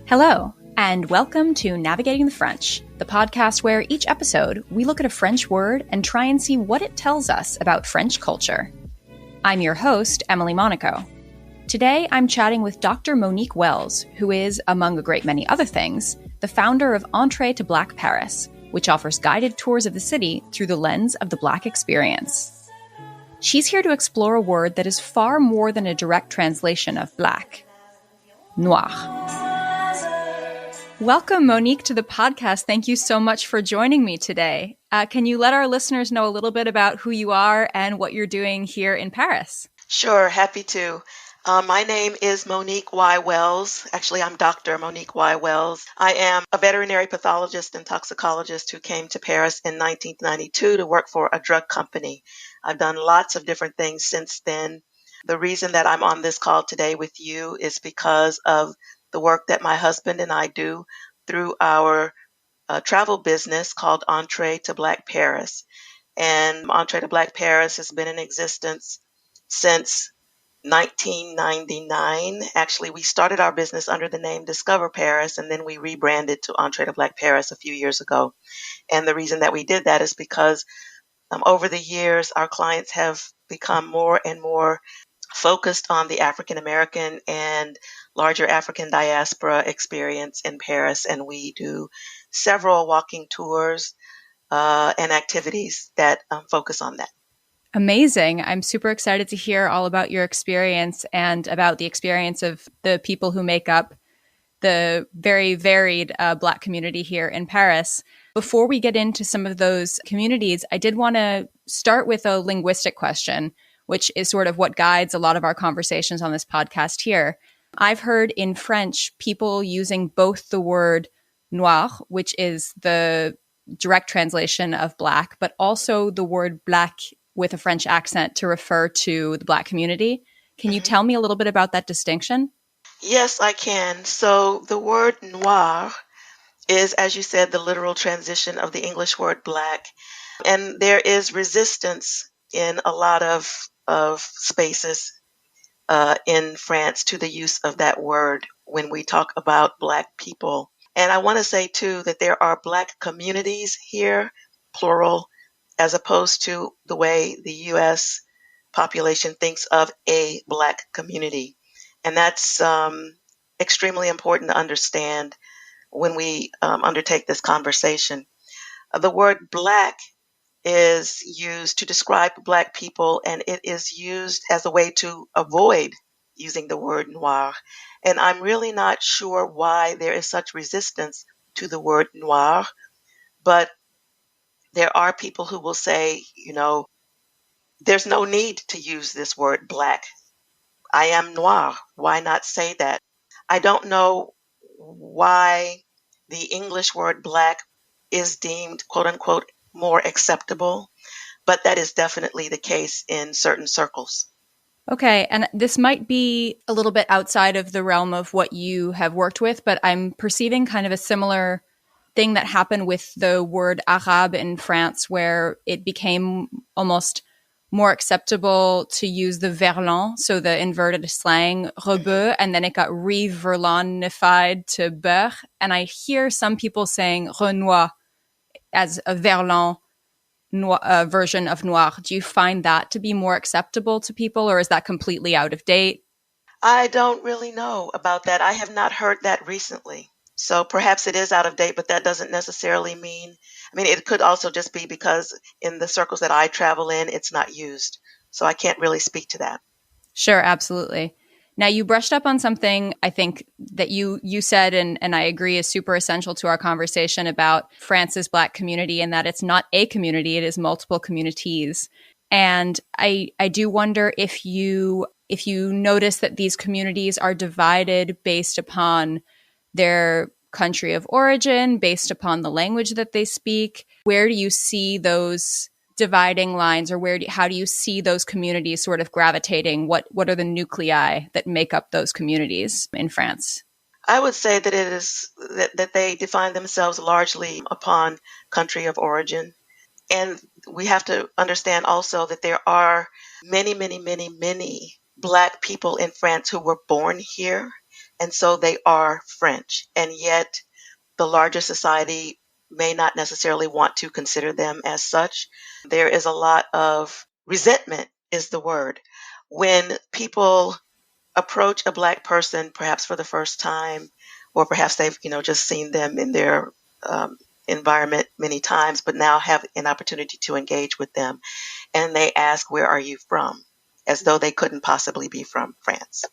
Hello, and welcome to Navigating the French, the podcast where each episode we look at a French word and try and see what it tells us about French culture. I'm your host, Emily Monaco. Today, I'm chatting with Dr. Monique Wells, who is, among a great many other things, the founder of Entrée to Black Paris, which offers guided tours of the city through the lens of the Black experience. She's here to explore a word that is far more than a direct translation of black: noir. Welcome, Monique, to the podcast. Thank you so much for joining me today. Can you let our listeners know a little bit about who you are and what you're doing here in Paris? Sure, happy to. My name is Monique Y. Wells. Actually, I'm Dr. Monique Y. Wells. I am a veterinary pathologist and toxicologist who came to Paris in 1992 to work for a drug company. I've done lots of different things since then. The reason that I'm on this call today with you is because of the work that my husband and I do through our travel business called Entrée to Black Paris. And Entrée to Black Paris has been in existence since 1999. Actually, we started our business under the name Discover Paris, and then we rebranded to Entrée to Black Paris a few years ago. And the reason that we did that is because over the years, our clients have become more and more focused on the African American and larger African diaspora experience in Paris. And we do several walking tours and activities that focus on that. Amazing. I'm super excited to hear all about your experience and about the experience of the people who make up the very varied Black community here in Paris. Before we get into some of those communities, I did want to start with a linguistic question, which is sort of what guides a lot of our conversations on this podcast here. I've heard in French people using both the word noir, which is the direct translation of black, but also the word black with a French accent to refer to the Black community. Can you tell me a little bit about that distinction? Yes, I can. So the word noir is, as you said, the literal transition of the English word black. And there is resistance in a lot of spaces in France to the use of that word when we talk about Black people. And I want to say, too, that there are Black communities here, plural, as opposed to the way the U.S. population thinks of a Black community. And that's extremely important to understand when we undertake this conversation. The word Black is used to describe Black people, and it is used as a way to avoid using the word noir. And I'm really not sure why there is such resistance to the word noir, but there are people who will say, there's no need to use this word Black. I am noir. Why not say that? I don't know why the English word Black is deemed, quote unquote, more acceptable, but that is definitely the case in certain circles. Okay, and this might be a little bit outside of the realm of what you have worked with, but I'm perceiving kind of a similar thing that happened with the word Arabe in France, where it became almost more acceptable to use the verlan, so the inverted slang, rebeu, and then it got re-verlanified to beurre. And I hear some people saying renoir as a verlan version of noir. Do you find that to be more acceptable to people, or is that completely out of date? I don't really know about that. I have not heard that recently. So perhaps it is out of date, but that doesn't necessarily mean, it could also just be because in the circles that I travel in, it's not used. So I can't really speak to that. Sure, absolutely. Now, you brushed up on something I think that you said, and I agree, is super essential to our conversation about France's Black community, and that it's not a community, it is multiple communities. And I do wonder if you notice that these communities are divided based upon their country of origin, based upon the language that they speak. Where do you see those dividing lines, or how do you see those communities sort of gravitating? What are the nuclei that make up those communities in France? I would say that it is that they define themselves largely upon country of origin. And we have to understand also that there are many, many, many, many Black people in France who were born here And so they are French. And yet the larger society may not necessarily want to consider them as such. There is a lot of resentment, is the word, when people approach a Black person, perhaps for the first time, or perhaps they've, just seen them in their environment many times, but now have an opportunity to engage with them. And they ask, "Where are you from?" As though they couldn't possibly be from France.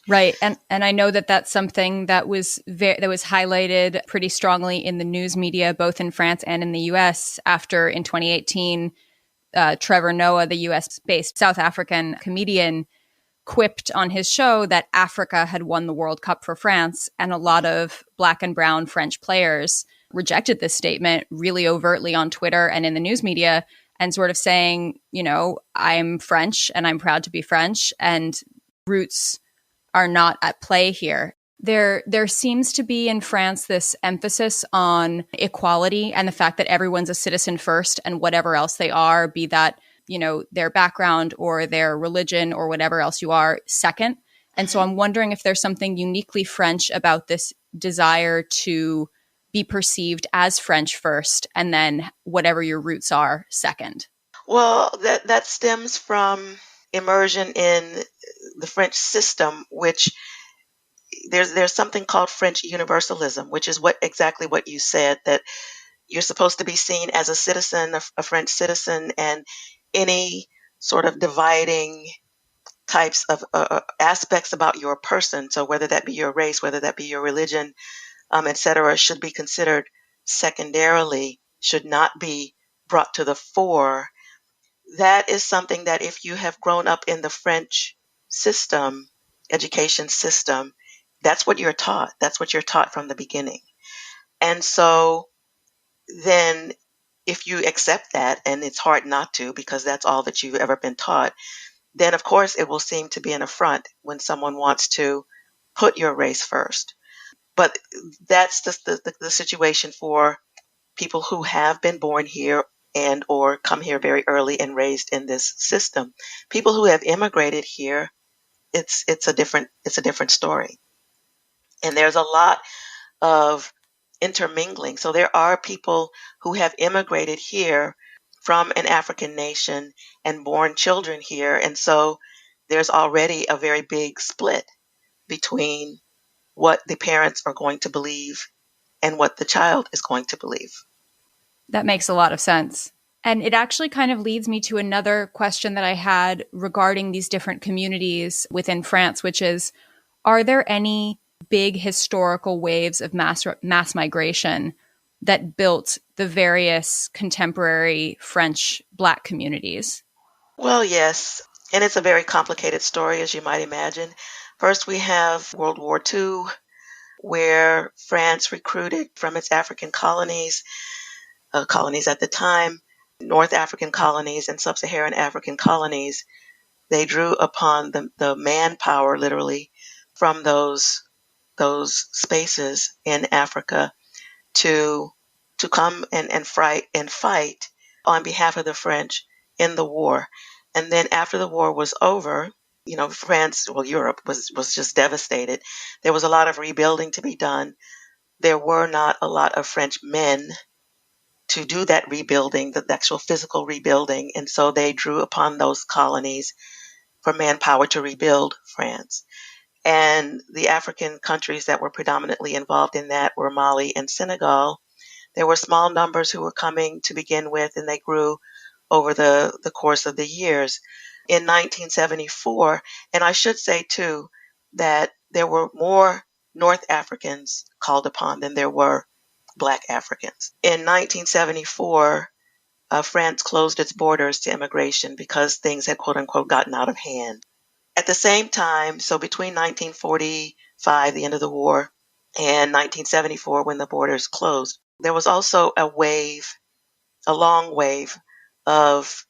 Right. And I know that that's something that was that was highlighted pretty strongly in the news media, both in France and in the US, after in 2018, Trevor Noah, the US-based South African comedian, quipped on his show that Africa had won the World Cup for France, and a lot of Black and brown French players rejected this statement really overtly on Twitter and in the news media, and sort of saying, I'm French and I'm proud to be French, and roots are not at play here. There seems to be in France this emphasis on equality and the fact that everyone's a citizen first, and whatever else they are, be that, their background or their religion or whatever else you are, second. And so I'm wondering if there's something uniquely French about this desire to be perceived as French first, and then whatever your roots are, second. Well, that stems from immersion in the French system, which there's something called French universalism, which is exactly what you said, that you're supposed to be seen as a citizen, a French citizen, and any sort of dividing types of aspects about your person, so whether that be your race, whether that be your religion, etc., should be considered secondarily, should not be brought to the fore. That is something that if you have grown up in the French system, education system, that's what you're taught. That's what you're taught from the beginning. And so then if you accept that, and it's hard not to because that's all that you've ever been taught, then of course it will seem to be an affront when someone wants to put your race first. But that's the situation for people who have been born here and or come here very early and raised in this system. People who have immigrated here, it's a different story. And there's a lot of intermingling. So there are people who have immigrated here from an African nation and born children here. And so there's already a very big split between what the parents are going to believe and what the child is going to believe. That makes a lot of sense. And it actually kind of leads me to another question that I had regarding these different communities within France, which is, are there any big historical waves of mass migration that built the various contemporary French Black communities? Well, yes. And it's a very complicated story, as you might imagine. First, we have World War II, where France recruited from its African colonies at the time, North African colonies and Sub-Saharan African colonies. They drew upon the manpower, literally, from those spaces in Africa to come and fight on behalf of the French in the war. And then after the war was over, Europe was just devastated. There was a lot of rebuilding to be done. There were not a lot of French men to do that rebuilding, the actual physical rebuilding. And so they drew upon those colonies for manpower to rebuild France. And the African countries that were predominantly involved in that were Mali and Senegal. There were small numbers who were coming to begin with, and they grew over the course of the years. In 1974, and I should say too, that there were more North Africans called upon than there were Black Africans. In 1974, France closed its borders to immigration because things had, quote unquote, gotten out of hand. At the same time, so between 1945, the end of the war, and 1974, when the borders closed, there was also a long wave of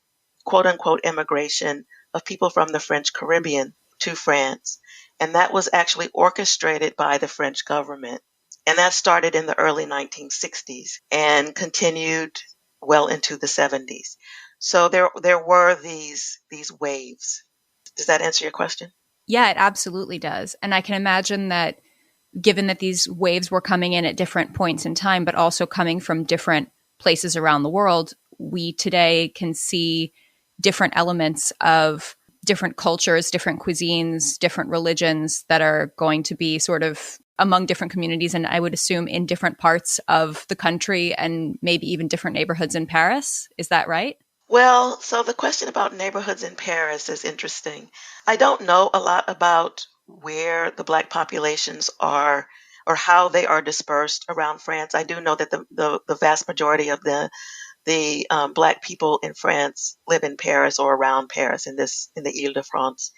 quote unquote immigration of people from the French Caribbean to France. And that was actually orchestrated by the French government. And that started in the early 1960s and continued well into the 70s. So there were these waves. Does that answer your question? Yeah, it absolutely does. And I can imagine that given that these waves were coming in at different points in time, but also coming from different places around the world, we today can see different elements of different cultures, different cuisines, different religions that are going to be sort of among different communities, and I would assume in different parts of the country and maybe even different neighborhoods in Paris. Is that right? Well, so the question about neighborhoods in Paris is interesting. I don't know a lot about where the Black populations are or how they are dispersed around France. I do know that the vast majority of the Black people in France live in Paris or around Paris in the Île-de-France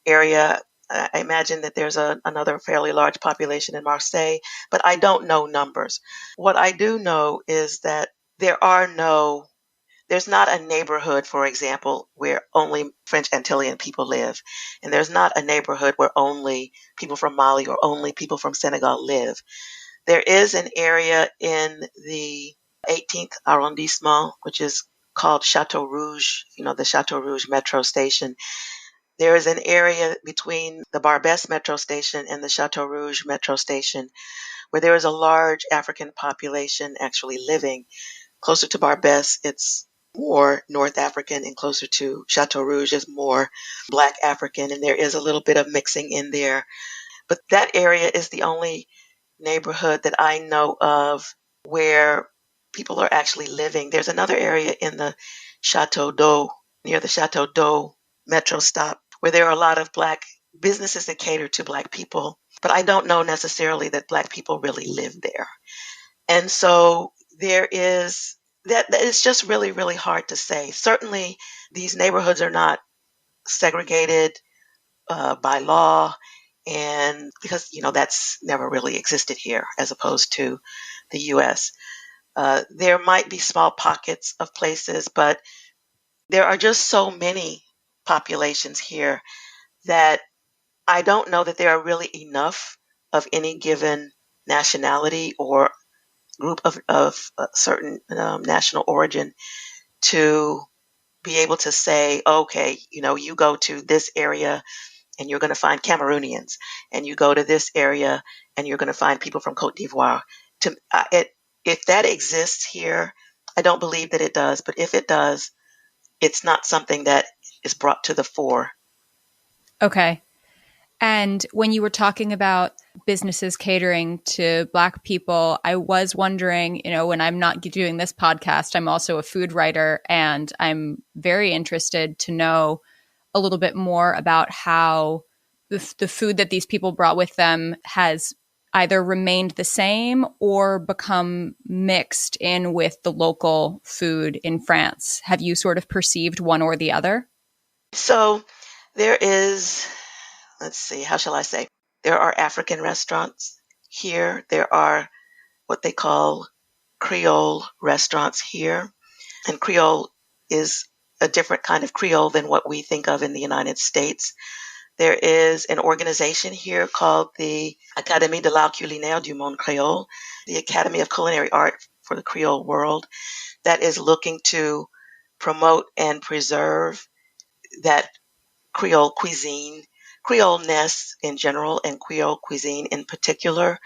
area. I imagine that there's another fairly large population in Marseille, but I don't know numbers. What I do know is that there's not a neighborhood, for example, where only French Antillean people live. And there's not a neighborhood where only people from Mali or only people from Senegal live. There is an area in the 18th arrondissement, which is called Chateau Rouge, the Chateau Rouge metro station. There is an area between the Barbès metro station and the Chateau Rouge metro station where there is a large African population actually living. Closer to Barbès, it's more North African, and closer to Chateau Rouge is more Black African, and there is a little bit of mixing in there. But that area is the only neighborhood that I know of where people are actually living. There's another area in the Chateau d'Eau, near the Chateau d'Eau metro stop, where there are a lot of Black businesses that cater to Black people. But I don't know necessarily that Black people really live there. And so there is that it's just really, really hard to say. Certainly, these neighborhoods are not segregated by law, and because that's never really existed here, as opposed to the U.S. There might be small pockets of places, but there are just so many populations here that I don't know that there are really enough of any given nationality or group of a certain national origin to be able to say, okay, you go to this area and you're going to find Cameroonians, and you go to this area and you're going to find people from Cote d'Ivoire. If that exists here, I don't believe that it does, but if it does, it's not something that is brought to the fore. Okay. And when you were talking about businesses catering to Black people, I was wondering, when I'm not doing this podcast, I'm also a food writer, and I'm very interested to know a little bit more about how the food that these people brought with them has either remained the same or become mixed in with the local food in France. Have you sort of perceived one or the other? So there is, let's see, how shall I say? There are African restaurants here. There are what they call Creole restaurants here. And Creole is a different kind of Creole than what we think of in the United States. There is an organization here called the Académie de l'art culinaire du monde créole, the Academy of Culinary Art for the Creole world, that is looking to promote and preserve that Creole cuisine, Creole-ness in general, and Creole cuisine in particular.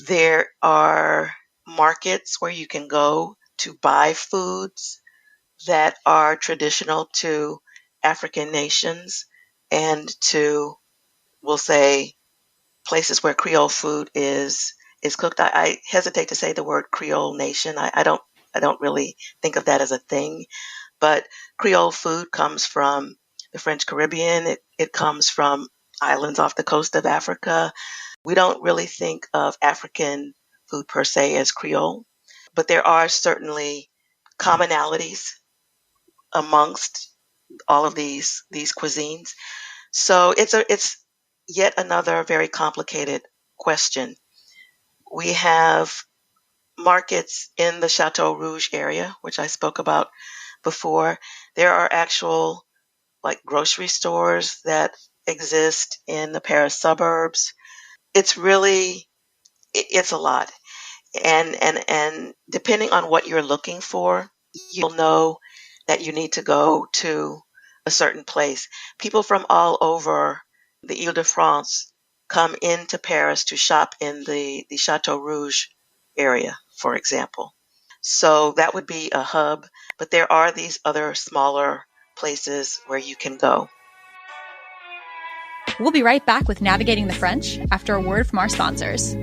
There are markets where you can go to buy foods that are traditional to African nations and to, we'll say, places where Creole food is cooked. I hesitate to say the word Creole nation. I don't really think of that as a thing, but Creole food comes from the French Caribbean. It comes from islands off the coast of Africa. We don't really think of African food per se as Creole, but there are certainly commonalities amongst all of these cuisines. So it's yet another very complicated question. We have markets in the Chateau Rouge area, which I spoke about before. There are actual like grocery stores that exist in the Paris suburbs. It's really it's a lot. And depending on what you're looking for, you'll know that you need to go to a certain place. People from all over the Ile-de-France come into Paris to shop in the Chateau Rouge area, for example. So that would be a hub, but there are these other smaller places where you can go. We'll be right back with Navigating the French after a word from our sponsors.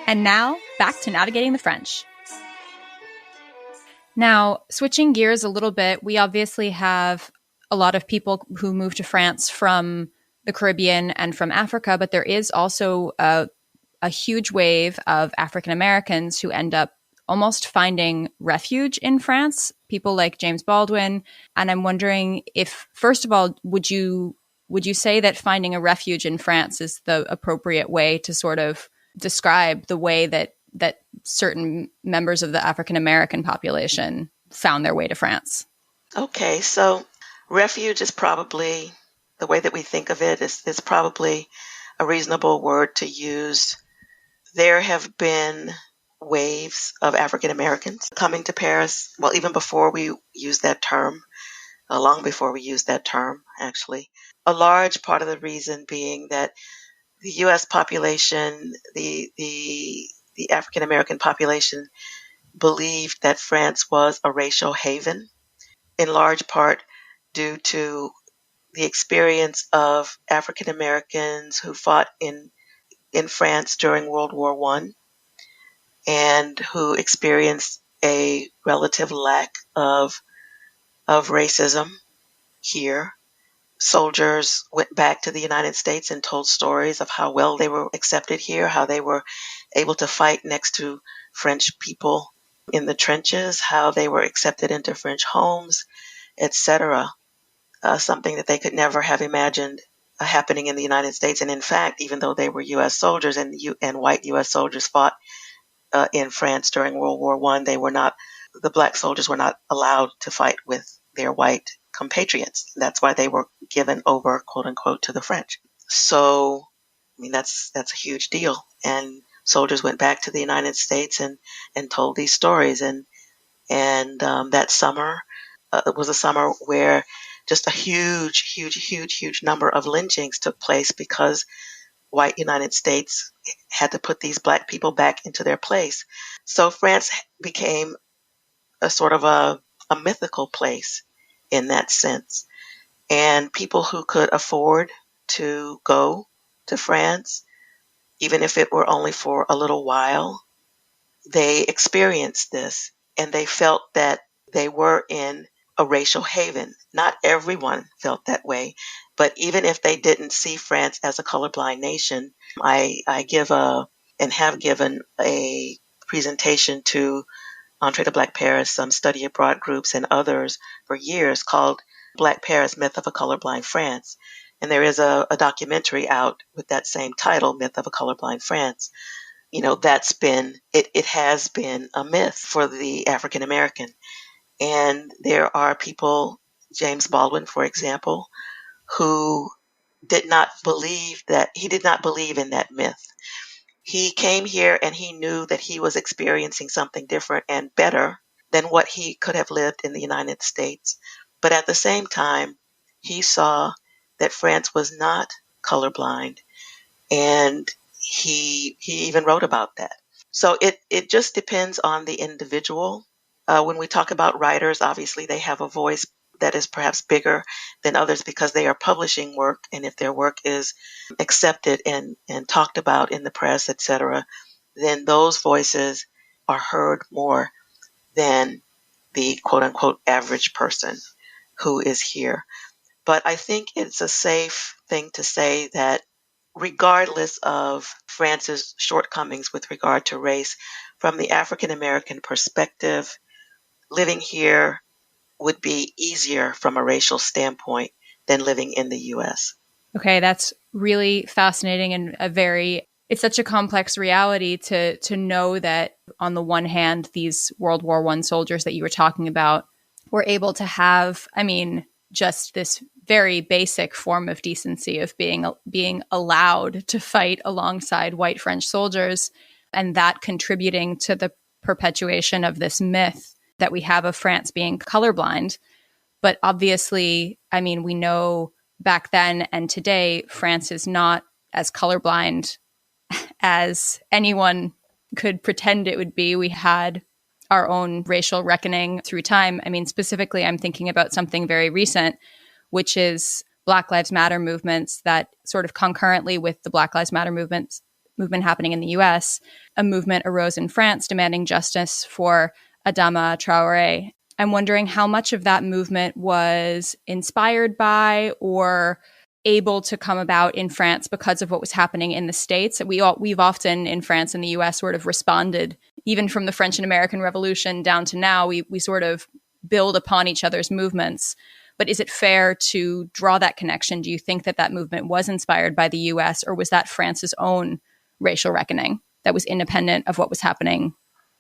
And now, back to Navigating the French. Now, switching gears a little bit, we obviously have a lot of people who move to France from the Caribbean and from Africa, but there is also a huge wave of African Americans who end up almost finding refuge in France, people like James Baldwin. And I'm wondering if, first of all, would you say that finding a refuge in France is the appropriate way to sort of describe the way that certain members of the African American population found their way to France? Okay, so refuge is probably, the way that we think of it is probably a reasonable word to use. There have been waves of African Americans coming to Paris. Well, even before we used that term, long before we used that term, actually. A large part of the reason being that the U.S. population, the African American population, believed that France was a racial haven, in large part due to the experience of African Americans who fought in France during World War I and who experienced a relative lack of racism here. Soldiers went back to the United States and told stories of how well they were accepted here, how they were able to fight next to French people in the trenches, how they were accepted into French homes, etc. Something that they could never have imagined happening in the United States. And in fact, even though they were U.S. soldiers and white U.S. soldiers fought in France during World War I, the black soldiers were not allowed to fight with their white compatriots. That's why they were given over, quote unquote, to the French. So, I mean, that's a huge deal. And soldiers went back to the United States and told these stories. And that summer was a summer where just a huge number of lynchings took place because white United States had to put these black people back into their place. So France became a sort of a mythical place in that sense. And people who could afford to go to France, even if it were only for a little while, they experienced this and they felt that they were in a racial haven. Not everyone felt that way, but even if they didn't see France as a colorblind nation, I give and have given a presentation to Entrée to Black Paris, some study abroad groups and others for years called Black Paris, Myth of a Colorblind France. And there is a documentary out with that same title, Myth of a Colorblind France. You know, it has been a myth for the African American. And there are people, James Baldwin, for example, who did not believe in that myth. He came here and he knew that he was experiencing something different and better than what he could have lived in the United States. But at the same time, he saw that France was not colorblind, and he even wrote about that. So it just depends on the individual. When we talk about writers, obviously they have a voice that is perhaps bigger than others because they are publishing work, and if their work is accepted and talked about in the press, etc., then those voices are heard more than the quote-unquote average person who is here. But I think it's a safe thing to say that regardless of France's shortcomings with regard to race, from the African American perspective, living here would be easier from a racial standpoint than living in the U.S. Okay, that's really fascinating and it's such a complex reality to know that on the one hand, these World War I soldiers that you were talking about were able to have, just this very basic form of decency of being allowed to fight alongside white French soldiers, and that contributing to the perpetuation of this myth that we have of France being colorblind. But obviously, we know back then and today, France is not as colorblind as anyone could pretend it would be. We had our own racial reckoning through time. I mean, specifically, I'm thinking about something very recent, which is Black Lives Matter movements that sort of concurrently with the Black Lives Matter movement happening in the US, a movement arose in France demanding justice for Adama Traoré. I'm wondering how much of that movement was inspired by or able to come about in France because of what was happening in the States. We've often in France and the US sort of responded, even from the French and American Revolution down to now, we sort of build upon each other's movements. But is it fair to draw that connection? Do you think that that movement was inspired by the US, or was that France's own racial reckoning that was independent of what was happening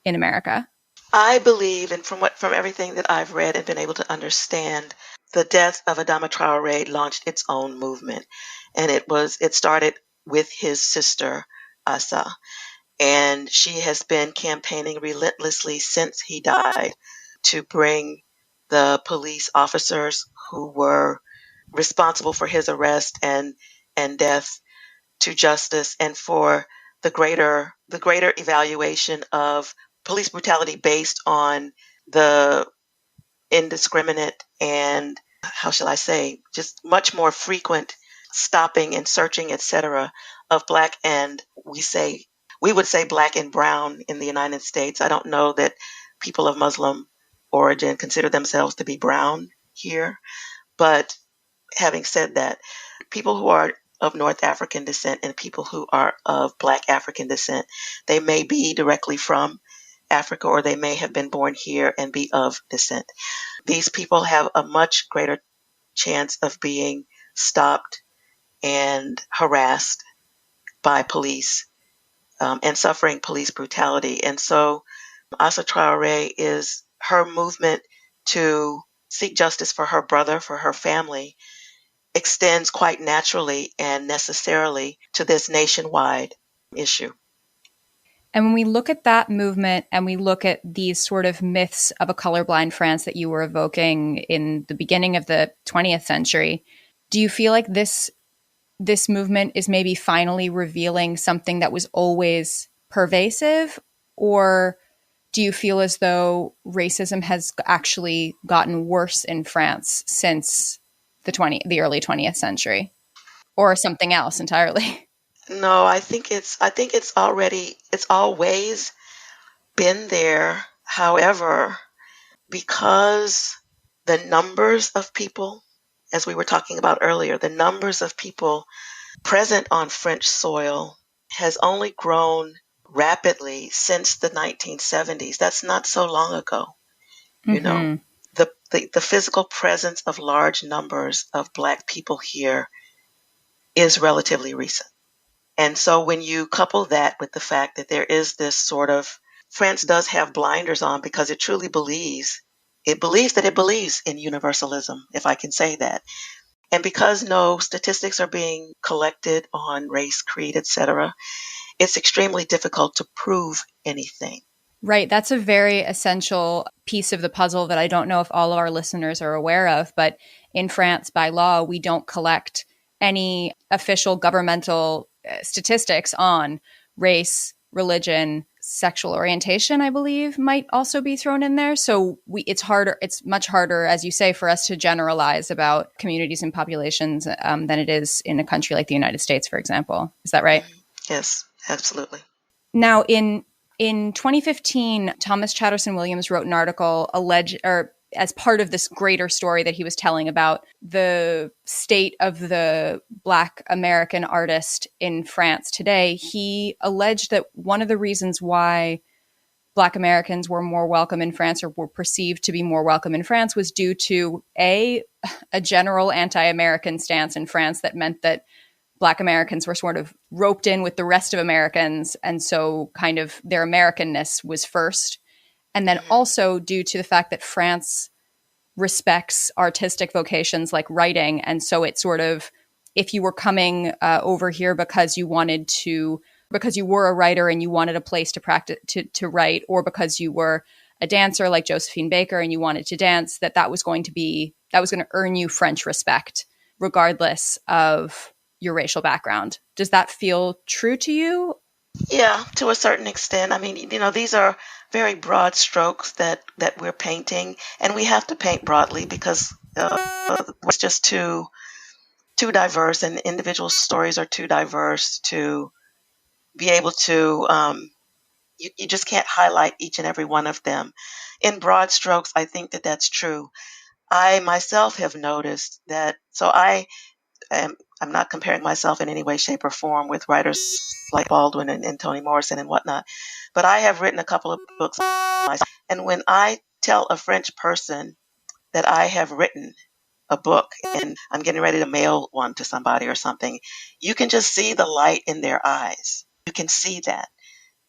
in America? I believe, and from everything that I've read and been able to understand, the death of Adama Traoré launched its own movement, and it started with his sister Asa, and she has been campaigning relentlessly since he died to bring the police officers who were responsible for his arrest and death to justice, and for the greater evaluation of police brutality based on the indiscriminate and, how shall I say, just much more frequent stopping and searching, etc., of Black and we would say Black and brown in the United States. I don't know that people of Muslim origin consider themselves to be brown here, but having said that, people who are of North African descent and people who are of Black African descent, they may be directly from Africa, or they may have been born here and be of descent. These people have a much greater chance of being stopped and harassed by police and suffering police brutality. And so Asa Traoré, is her movement to seek justice for her brother, for her family, extends quite naturally and necessarily to this nationwide issue. And when we look at that movement and we look at these sort of myths of a colorblind France that you were evoking in the beginning of the 20th century, do you feel like this movement is maybe finally revealing something that was always pervasive? Or do you feel as though racism has actually gotten worse in France since the early 20th century, or something else entirely? No, I think it's always been there. However, because the numbers of people, as we were talking about earlier, the numbers of people present on French soil has only grown rapidly since the 1970s. That's not so long ago. Mm-hmm. You know, the physical presence of large numbers of Black people here is relatively recent. And so when you couple that with the fact that there is this sort of, France does have blinders on because it truly believes that it believes in universalism, if I can say that. And because no statistics are being collected on race, creed, etc., it's extremely difficult to prove anything. Right. That's a very essential piece of the puzzle that I don't know if all of our listeners are aware of. But in France, by law, we don't collect any official governmental statistics on race, religion, sexual orientation, I believe, might also be thrown in there. So it's much harder, as you say, for us to generalize about communities and populations than it is in a country like the United States, for example. Is that right? Yes, absolutely. Now, in 2015, Thomas Chatterson Williams wrote an article as part of this greater story that he was telling about the state of the Black American artist in France today. He alleged that one of the reasons why Black Americans were more welcome in France, or were perceived to be more welcome in France, was due to a general anti-American stance in France that meant that Black Americans were sort of roped in with the rest of Americans, and so kind of their Americanness was first. And then also due to the fact that France respects artistic vocations like writing, and so it sort of, if you were coming over here because you were a writer and you wanted a place to practice to write, or because you were a dancer like Josephine Baker and you wanted to dance, that was going to earn you French respect regardless of your racial background. Does that feel true to you? Yeah, to a certain extent. I mean, these are very broad strokes that we're painting, and we have to paint broadly because it's just too diverse, and individual stories are too diverse to be able to. You just can't highlight each and every one of them. In broad strokes, I think that that's true. I myself have noticed that. So I'm not comparing myself in any way, shape, or form with writers like Baldwin and Toni Morrison and whatnot, but I have written a couple of books myself. And when I tell a French person that I have written a book and I'm getting ready to mail one to somebody or something, you can just see the light in their eyes. You can see that.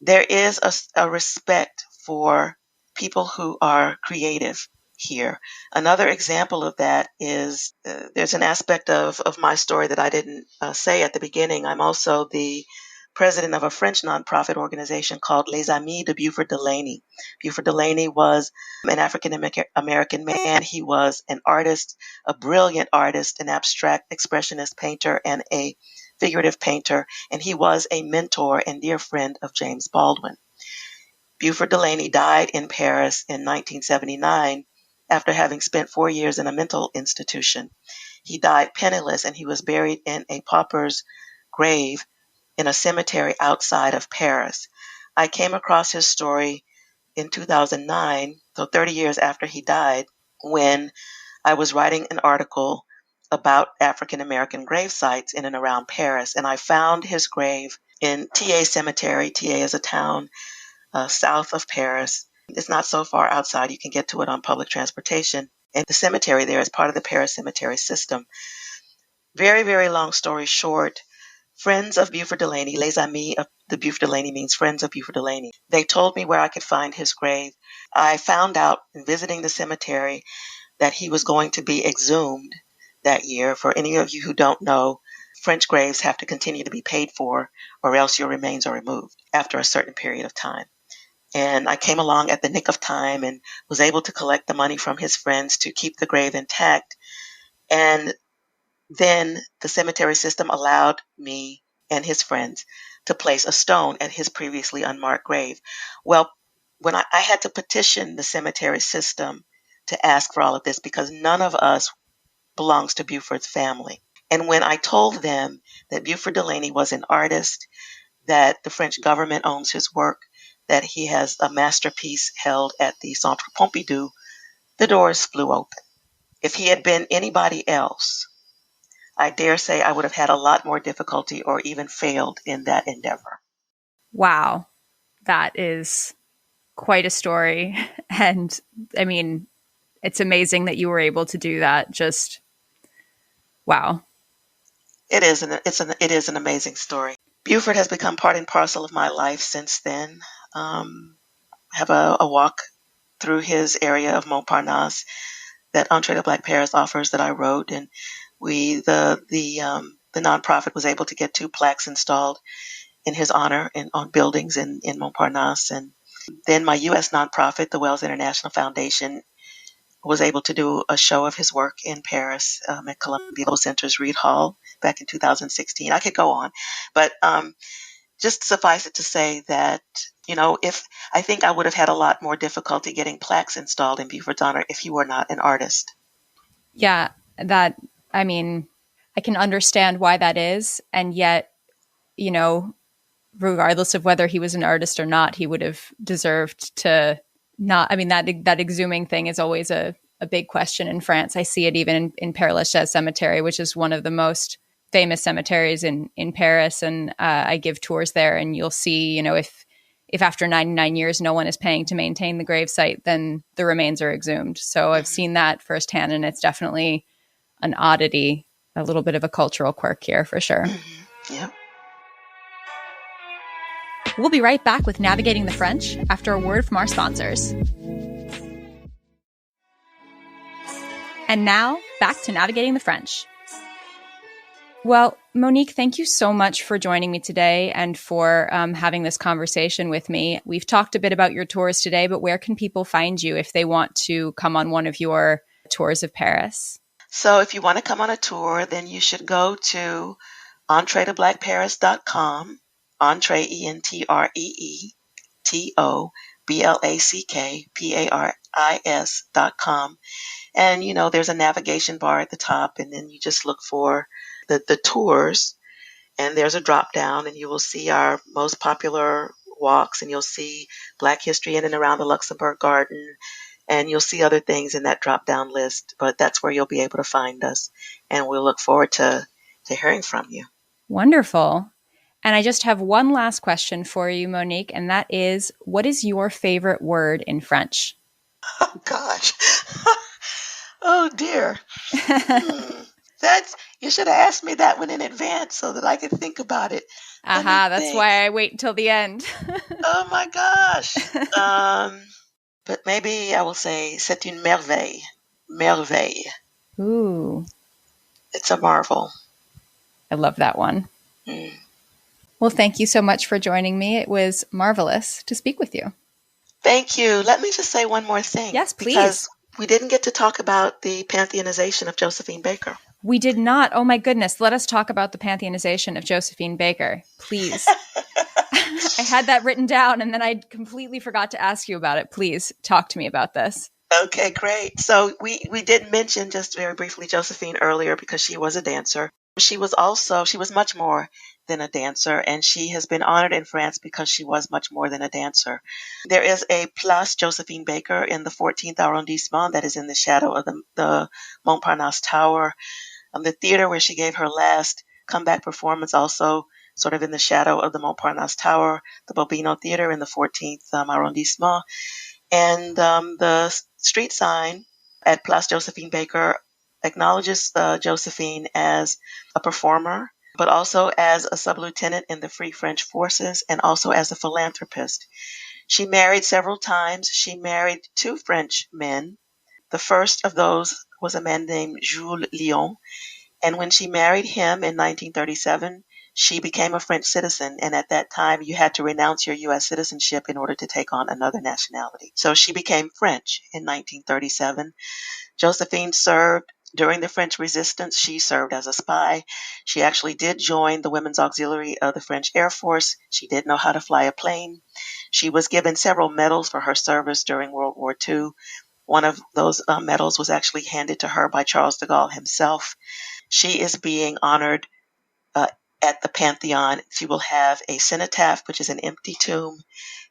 There is a respect for people who are creative here. Another example of that is there's an aspect of my story that I didn't say at the beginning. I'm also the president of a French nonprofit organization called Les Amis de Buford Delaney. Buford Delaney was an African American man. He was an artist, a brilliant artist, an abstract expressionist painter, and a figurative painter, and he was a mentor and dear friend of James Baldwin. Buford Delaney died in Paris in 1979 after having spent 4 years in a mental institution. He died penniless, and he was buried in a pauper's grave in a cemetery outside of Paris. I came across his story in 2009, so 30 years after he died, when I was writing an article about African American grave sites in and around Paris, and I found his grave in TA Cemetery. TA is a town south of Paris. It's not so far outside. You can get to it on public transportation. And the cemetery there is part of the Paris cemetery system. Very, very long story short, friends of Buford Delaney, Les Amis of the Buford Delaney means friends of Buford Delaney. They told me where I could find his grave. I found out in visiting the cemetery that he was going to be exhumed that year. For any of you who don't know, French graves have to continue to be paid for, or else your remains are removed after a certain period of time. And I came along at the nick of time and was able to collect the money from his friends to keep the grave intact. And then the cemetery system allowed me and his friends to place a stone at his previously unmarked grave. Well, when I had to petition the cemetery system to ask for all of this because none of us belongs to Buford's family. And when I told them that Buford Delaney was an artist, that the French government owns his work, that he has a masterpiece held at the Centre Pompidou, the doors flew open. If he had been anybody else, I dare say I would have had a lot more difficulty or even failed in that endeavor. Wow. That is quite a story. And I mean, it's amazing that you were able to do that. Just wow. It is an amazing story. Buford has become part and parcel of my life since then. I have a walk through his area of Montparnasse that Entrée de Black Paris offers that I wrote, and the nonprofit was able to get 2 plaques installed in his honor on buildings in Montparnasse. And then my U.S. nonprofit, the Wells International Foundation, was able to do a show of his work in Paris at Columbia Center's Reed Hall back in 2016. I could go on, but just suffice it to say that, if I think I would have had a lot more difficulty getting plaques installed in Buford's honor if he were not an artist. Yeah, I mean, I can understand why that is. And yet, regardless of whether he was an artist or not, he would have deserved to not. I mean, that exhuming thing is always a big question in France. I see it even in Père Lachaise Cemetery, which is one of the most famous cemeteries in Paris. And I give tours there, and you'll see, if after 99 years no one is paying to maintain the gravesite, then the remains are exhumed. So I've seen that firsthand, and it's definitely an oddity, a little bit of a cultural quirk here for sure. Mm-hmm. Yeah. We'll be right back with Navigating the French after a word from our sponsors. And now, back to Navigating the French. Well, Monique, thank you so much for joining me today and for having this conversation with me. We've talked a bit about your tours today, but where can people find you if they want to come on one of your tours of Paris? So if you want to come on a tour, then you should go to entretoblackparis.com, Entrée, ENTREE TOBLACKPARIS.com. And, there's a navigation bar at the top, and then you just look for the tours, and there's a drop down, and you will see our most popular walks, and you'll see Black history in and around the Luxembourg Garden, and you'll see other things in that drop down list, but that's where you'll be able to find us, and we'll look forward to hearing from you. Wonderful. And I just have one last question for you, Monique, and that is, what is your favorite word in French? Oh, gosh. Oh, dear. You should have asked me that one in advance so that I could think about it. That's why I wait until the end. Oh, my gosh. But maybe I will say, c'est une merveille. Merveille. Ooh. It's a marvel. I love that one. Mm. Well, thank you so much for joining me. It was marvelous to speak with you. Thank you. Let me just say one more thing. Yes, please. Because we didn't get to talk about the pantheonization of Josephine Baker. We did not. Oh, my goodness. Let us talk about the pantheonization of Josephine Baker, please. I had that written down, and then I completely forgot to ask you about it. Please talk to me about this. Okay, great. So we did mention just very briefly Josephine earlier because she was a dancer. She was much more than a dancer, and she has been honored in France because she was much more than a dancer. There is a Place Josephine Baker in the 14th arrondissement that is in the shadow of the Montparnasse Tower. The theater where she gave her last comeback performance also sort of in the shadow of the Montparnasse Tower, the Bobino Theater in the 14th arrondissement. And the street sign at Place Josephine Baker acknowledges Josephine as a performer, but also as a sub-lieutenant in the Free French Forces and also as a philanthropist. She married several times. She married 2 French men. The first of those was a man named Jules Lyon. And when she married him in 1937, she became a French citizen. And at that time, you had to renounce your U.S. citizenship in order to take on another nationality. So she became French in 1937. Josephine served during the French Resistance. She served as a spy. She actually did join the Women's Auxiliary of the French Air Force. She did know how to fly a plane. She was given several medals for her service during World War II. One of those medals was actually handed to her by Charles de Gaulle himself. She is being honored at the Pantheon. She will have a cenotaph, which is an empty tomb,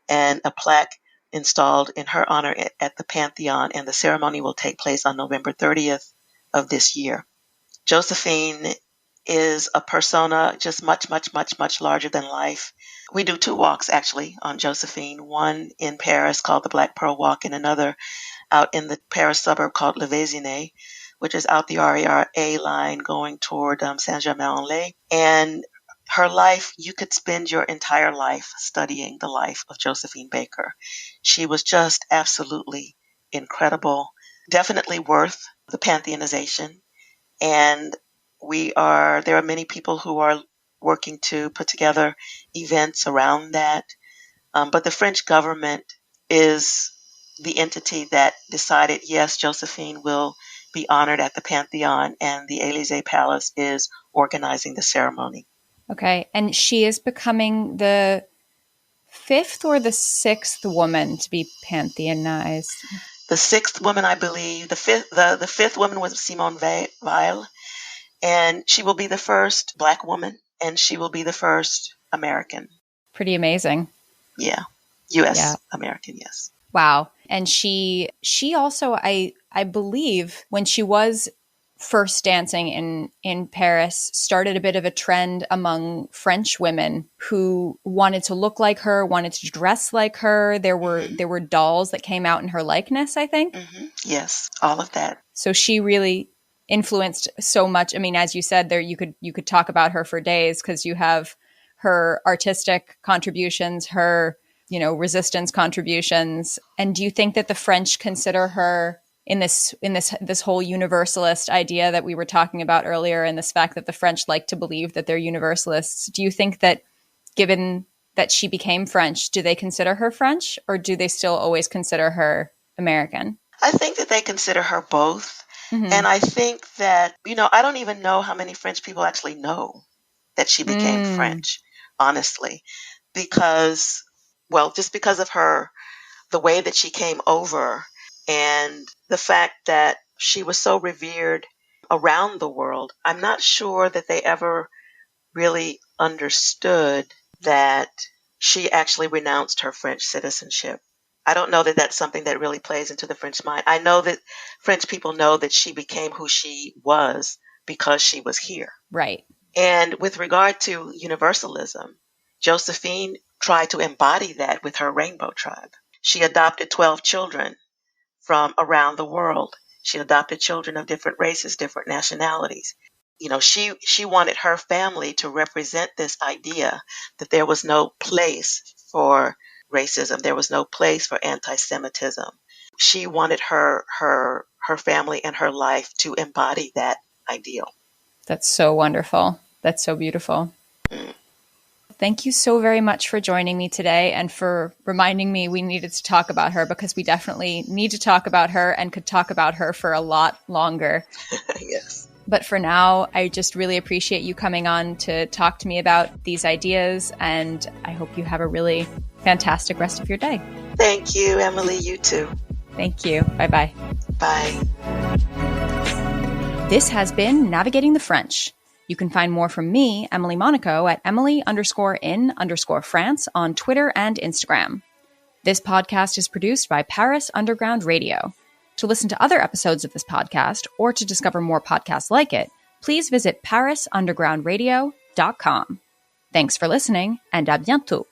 and a plaque installed in her honor at the Pantheon, and the ceremony will take place on November 30th of this year. Josephine is a persona just much, much, much, much larger than life. We do 2 walks, actually, on Josephine, one in Paris called the Black Pearl Walk, and another out in the Paris suburb called Le Vésinet, which is out the RERA line going toward Saint-Germain-en-Laye. And her life, you could spend your entire life studying the life of Josephine Baker. She was just absolutely incredible, definitely worth the pantheonization. And there are many people who are working to put together events around that. But the French government is the entity that decided, yes, Josephine will be honored at the Pantheon, and the Élysée Palace is organizing the ceremony. Okay. And she is becoming the 5th or the 6th woman to be pantheonized? The 6th woman, I believe. The 5th woman was Simone Weil, and she will be the first Black woman, and she will be the first American. Pretty amazing. Yeah. U.S. American, yes. Wow. And she also, I believe, when she was first dancing in Paris, started a bit of a trend among French women who wanted to look like her, wanted to dress like her. There were dolls that came out in her likeness, I think. Mm-hmm. Yes, all of that. So she really influenced so much. I mean, as you said, there you could talk about her for days because you have her artistic contributions, her resistance contributions. And do you think that the French consider her in this whole universalist idea that we were talking about earlier, and this fact that the French like to believe that they're universalists? Do you think that, given that she became French, do they consider her French, or do they still always consider her American? I think that they consider her both. And I think that, I don't even know how many French people actually know that she became French, honestly, because, just because of the way that she came over and the fact that she was so revered around the world. I'm not sure that they ever really understood that she actually renounced her French citizenship. I don't know that that's something that really plays into the French mind. I know that French people know that she became who she was because she was here. Right. And with regard to universalism, Josephine tried to embody that with her rainbow tribe. She adopted 12 children from around the world. She adopted children of different races, different nationalities. She wanted her family to represent this idea that there was no place for racism. There was no place for anti-Semitism. She wanted her family and her life to embody that ideal. That's so wonderful. That's so beautiful. Thank you so very much for joining me today and for reminding me we needed to talk about her, because we definitely need to talk about her and could talk about her for a lot longer. Yes. But for now, I just really appreciate you coming on to talk to me about these ideas, and I hope you have a really fantastic rest of your day. Thank you, Emily. You too. Thank you. Bye-bye. Bye. This has been Navigating the French. You can find more from me, Emily Monaco, at Emily_in_France on Twitter and Instagram. This podcast is produced by Paris Underground Radio. To listen to other episodes of this podcast or to discover more podcasts like it, please visit parisundergroundradio.com. Thanks for listening, and à bientôt.